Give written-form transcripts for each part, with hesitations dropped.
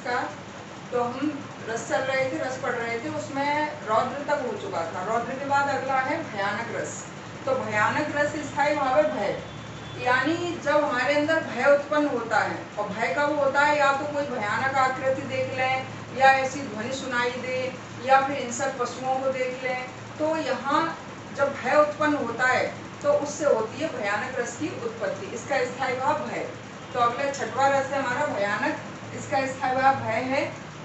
नमस्कार। तो हम रस चल रहे थे, रस पढ़ रहे थे, उसमें रौद्र तक हो चुका था। रौद्र के बाद अगला है भयानक रस। तो भयानक रस स्थायी भाव है भय, यानी जब हमारे अंदर भय उत्पन्न होता है। और भय कब होता है? या तो कोई भयानक आकृति देख लें, या ऐसी ध्वनि सुनाई दे, या फिर हिंसक पशुओं को देख लें। तो यहाँ जब भय उत्पन्न होता है तो उससे होती है भयानक रस की उत्पत्ति। इसका स्थायी भाव भय। तो अगला छठवां रस है हमारा भयानक, इसका स्थायी भाव भय है।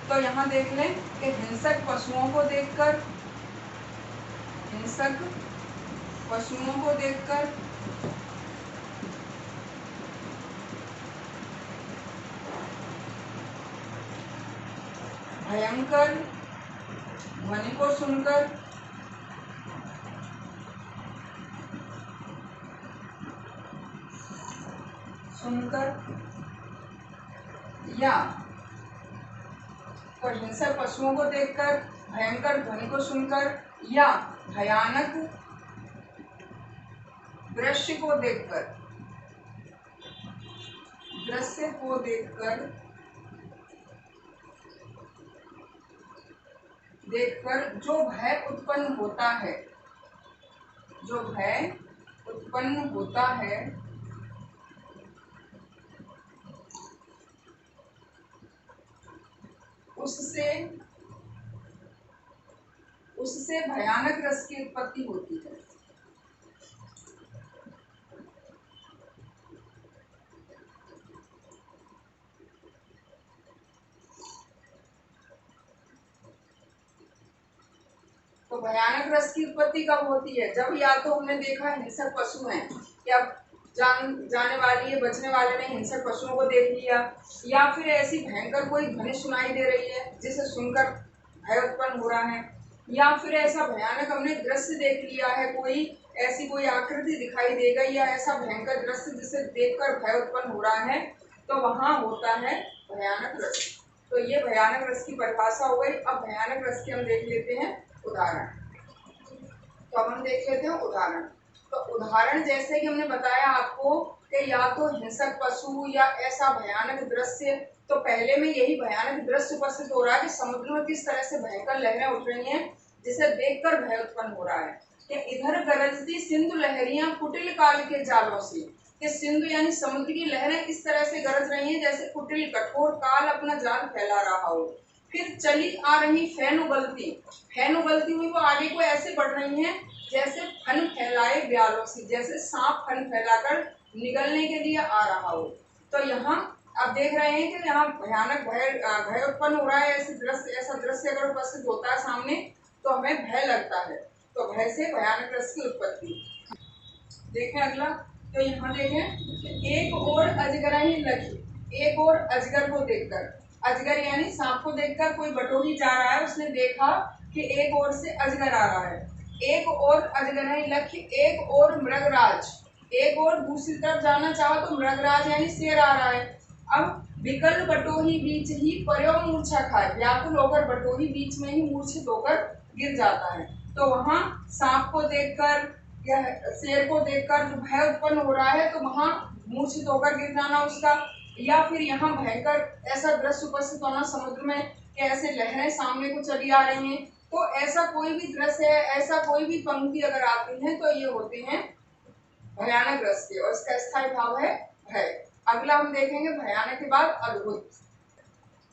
तो यहाँ देख लें कि हिंसक पशुओं को देखकर, हिंसक पशुओं को देखकर, भयंकर ध्वनि को सुनकर, या तो हिंसक पशुओं को देखकर, भयंकर ध्वनि को सुनकर, या भयानक दृश्य को देखकर, दृश्य को देखकर जो भय उत्पन्न होता है, जो भय उत्पन्न होता है, उससे भयानक रस की उत्पत्ति होती है। तो भयानक रस की उत्पत्ति कब होती है? जब या तो हमने देखा हिंसक पशु हैं, या जाने वाली है, बचने वाले ने हिंसक पशुओं को देख लिया, या फिर ऐसी भयंकर कोई ध्वनि सुनाई दे रही है जिसे सुनकर भय उत्पन्न हो रहा है, या फिर ऐसा भयानक हमने दृश्य देख लिया है, कोई ऐसी कोई आकृति दिखाई दे गई, या ऐसा भयंकर दृश्य जिसे देखकर भय उत्पन्न हो रहा है, तो वहां होता है भयानक रस। तो ये भयानक रस की परिभाषा हो गई। अब भयानक रस के हम देख लेते हैं उदाहरण। तो अब हम देख लेते हैं उदाहरण। तो उदाहरण जैसे कि हमने बताया आपको कि या तो हिंसक पशु या ऐसा भयानक दृश्य। तो पहले में यही भयानक दृश्य उपस्थित हो रहा है कि समुद्र में किस तरह से भयंकर लहरें उठ रही हैं, जिसे देखकर भय उत्पन्न हो रहा है। कि इधर गरजती सिंधु लहरियां कुटिल काल के जालों से, कि सिंधु यानी समुद्र की लहरें इस तरह से गरज रही हैं जैसे कुटिल कठोर काल अपना जाल फैला रहा हो। फिर चली आ रही फेन उगलती, फेन उगलती हुई वो आगे को ऐसे बढ़ रही हैं जैसे फन फैलाए ब्यालों से, जैसे सांप फन फैलाकर निगलने के लिए आ रहा हो। तो यहाँ आप देख रहे हैं कि यहाँ भयानक भय उत्पन्न हो रहा है। ऐसा दृश्य अगर उपस्थित होता है सामने तो हमें भय लगता है। तो भय से भयानक रस की उत्पत्ति। देखें अगला। तो यहाँ देखें, एक और अजगर ही लगी, एक और अजगर को देखकर, अजगर यानी सांप को देखकर कोई बटोही जा रहा है, उसने देखा कि एक ओर से अजगर आ रहा है। एक और अजगर ही लक्ष्य, एक और मृगराज, एक और दूसरी तरफ जाना चाहो तो मृगराज यानी शेर आ रहा है। अब विकल बटोही बीच ही पर्यो मूर्छा खाए, व्याकुल होकर बटोही बीच में ही मूर्छित होकर गिर जाता है। तो वहां सांप को देखकर या शेर को देखकर जो भय उत्पन्न हो रहा है, तो वहां मूर्छित होकर गिर जाना उसका, या फिर यहाँ भयंकर ऐसा दृश्य उपस्थित होना समुद्र में कि ऐसे लहरें सामने को चली आ रही हैं। तो ऐसा कोई भी दृश्य है, ऐसा कोई भी पंक्ति अगर आती है तो ये होते हैं भयानक रस के, और इसका स्थायी भाव है भय। अगला हम देखेंगे भयानक के बाद अद्भुत।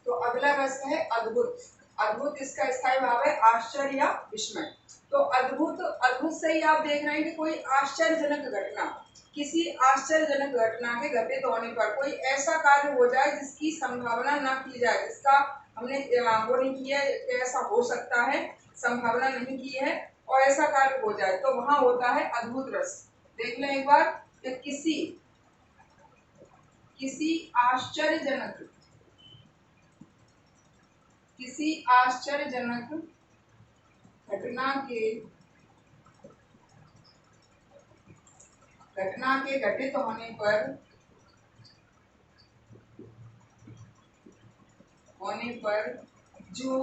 तो अगला रस है अद्भुत। अद्भुत इसका स्थायी भाव है आश्चर्य या विस्मय। तो अद्भुत, अद्भुत से ही आप देख रहे हैं कि कोई आश्चर्यजनक घटना, किसी आश्चर्यजनक घटना के घटित होने पर कोई ऐसा कार्य हो जाए जिसकी संभावना ना की जाए, जिसका हमने वो नहीं किया है, ऐसा हो सकता है, संभावना नहीं की है, और ऐसा कार्य हो जाए तो वहां होता है अद्भुत रस। देख लें एक बार कि किसी आश्चर्यजनक, किसी आश्चर्यजनक घटना के घटित होने पर जो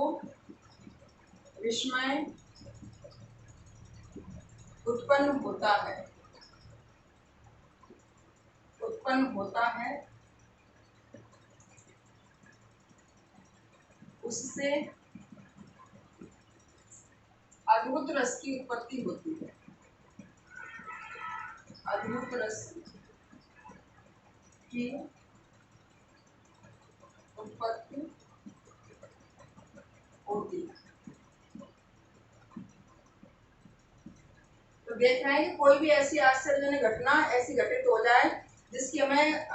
विस्मय उत्पन्न होता है उससे अद्भुत रस की उत्पत्ति होती है। अद्भुत रस की उत्पत्ति होती है। तो देख रहे हैं कि कोई भी ऐसी आश्चर्यजनक घटना ऐसी घटित हो जाए जिसकी हमें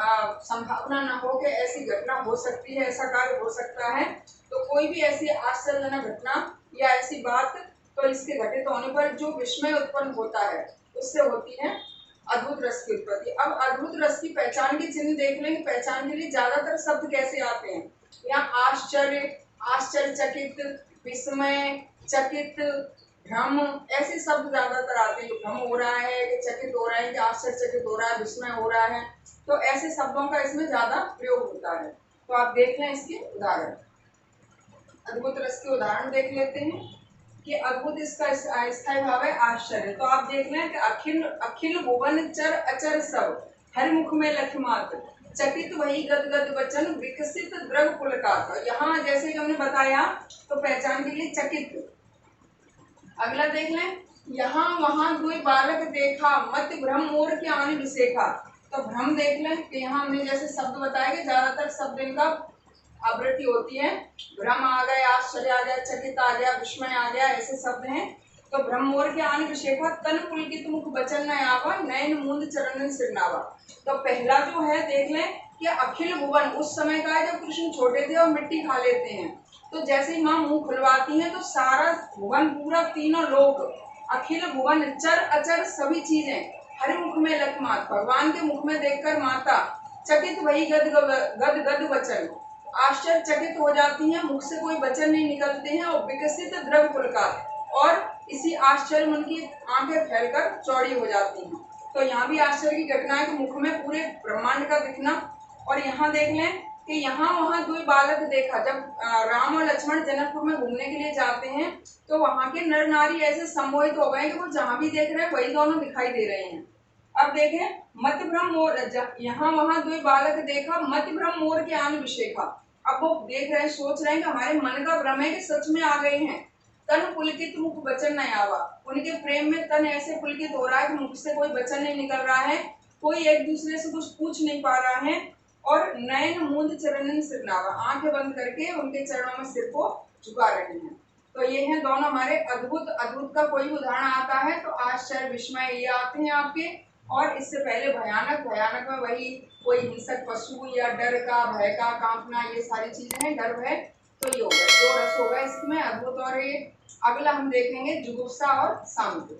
संभावना न हो कि ऐसी घटना हो सकती है, ऐसा कार्य हो सकता है, तो कोई भी ऐसी आश्चर्यजनक घटना या ऐसी बात, तो इसके घटित होने पर जो विस्मय उत्पन्न होता है उससे होती है अद्भुत रस की उत्पत्ति। अब अद्भुत रस की पहचान के चिन्ह देख लेंगे। पहचान के लिए ज्यादातर शब्द कैसे आते हैं? यहाँ आश्चर्य, आश्चर्यचकित, विस्मय, चकित, भ्रम, ऐसे शब्द ज्यादातर आते हैं। भ्रम हो रहा है कि चकित हो रहा है कि आश्चर्यचकित हो रहा है, विस्मय हो रहा है, तो ऐसे शब्दों का इसमें ज्यादा प्रयोग होता है। तो आप देख लें इसके उदाहरण। अद्भुत रस के उदाहरण देख लेते हैं कि अद्भुत इसका स्थायी भाव है आश्चर्य। तो आप देख लें कि अखिल अखिल भुवन चर अचर सब, हर मुख में लखमात, चकित वही गद गद वचन, विकसित द्रव पुलकात। यहाँ जैसे कि हमने बताया तो पहचान के लिए चकित। अगला देख लें, यहाँ वहां दुई बालक देखा, मत भ्रम मोर के आने विसेखा। तो भ्रम देख लें कि यहाँ हमने जैसे शब्द बताए कि ज्यादातर शब्द इनका आवृत्ति होती है। भ्रम आ गया, आश्चर्य आ गया, चकित आ गया, विस्मय आ गया, ऐसे शब्द हैं। तो भ्रम मोर के आने विसेखा, तन पुलकित मुख बचन न आवा, नयन मूंद चरणन सिरनावा। तो पहला जो है देख लें कि अखिल भुवन उस समय का है जब कृष्ण छोटे थे और मिट्टी खा लेते हैं। तो जैसे ही माँ मुंह खुलवाती हैं तो सारा भुवन, पूरा तीनों लोग, अखिल भुवन चर अचर सभी चीजें, हर मुख में लखमात, भगवान के मुख में देखकर माता चकित वही गद गद गद वचन, आश्चर्यचकित हो जाती हैं, मुख से कोई वचन नहीं निकलते हैं, और विकसित द्रव पुलकात, और इसी आश्चर्य में उनकी आंखें फैलकर चौड़ी हो जाती हैं। तो यहाँ भी आश्चर्य की घटना है कि मुख में पूरे ब्रह्मांड का दिखना। और यहाँ देख लें कि यहाँ वहाँ दो बालक देखा, जब राम और लक्ष्मण जनकपुर में घूमने के लिए जाते हैं तो वहाँ के नर नारी ऐसे सम्मोहित हो गए कि वो जहाँ भी देख रहे हैं वही दोनों दिखाई दे रहे हैं। अब देखें, मत भ्रम मोर, यहाँ वहाँ दो बालक देखा, मत भ्रम मोर के आन विशेखा। अब वो देख रहे हैं, सोच रहे हैं कि हमारे मन का भ्रम है कि सच में आ गए हैं। तन पुलकित मुख वचन नहीं आवा, उनके प्रेम में तन ऐसे पुलकित हो रहा है कि मुख से कोई वचन नहीं निकल रहा है, कोई एक दूसरे से कुछ पूछ नहीं पा रहा है। और नयन मूंद चरणन सिरनावा, आंखें बंद करके उनके चरणों में सिर को झुका रहे हैं। तो ये हैं दोनों हमारे अद्भुत। अद्भुत का कोई उदाहरण आता है तो आश्चर्य, विस्मय ये आते हैं आपके। और इससे पहले भयानक, भयानक में वही कोई हिंसक पशु या डर का, भय का, कांपना, ये सारी चीजें हैं, डर भय। तो ये हो गया, दो रस हो गए इसमें, अद्भुत और ये। अगला हम देखेंगे जुगुप्सा और सामिप्य।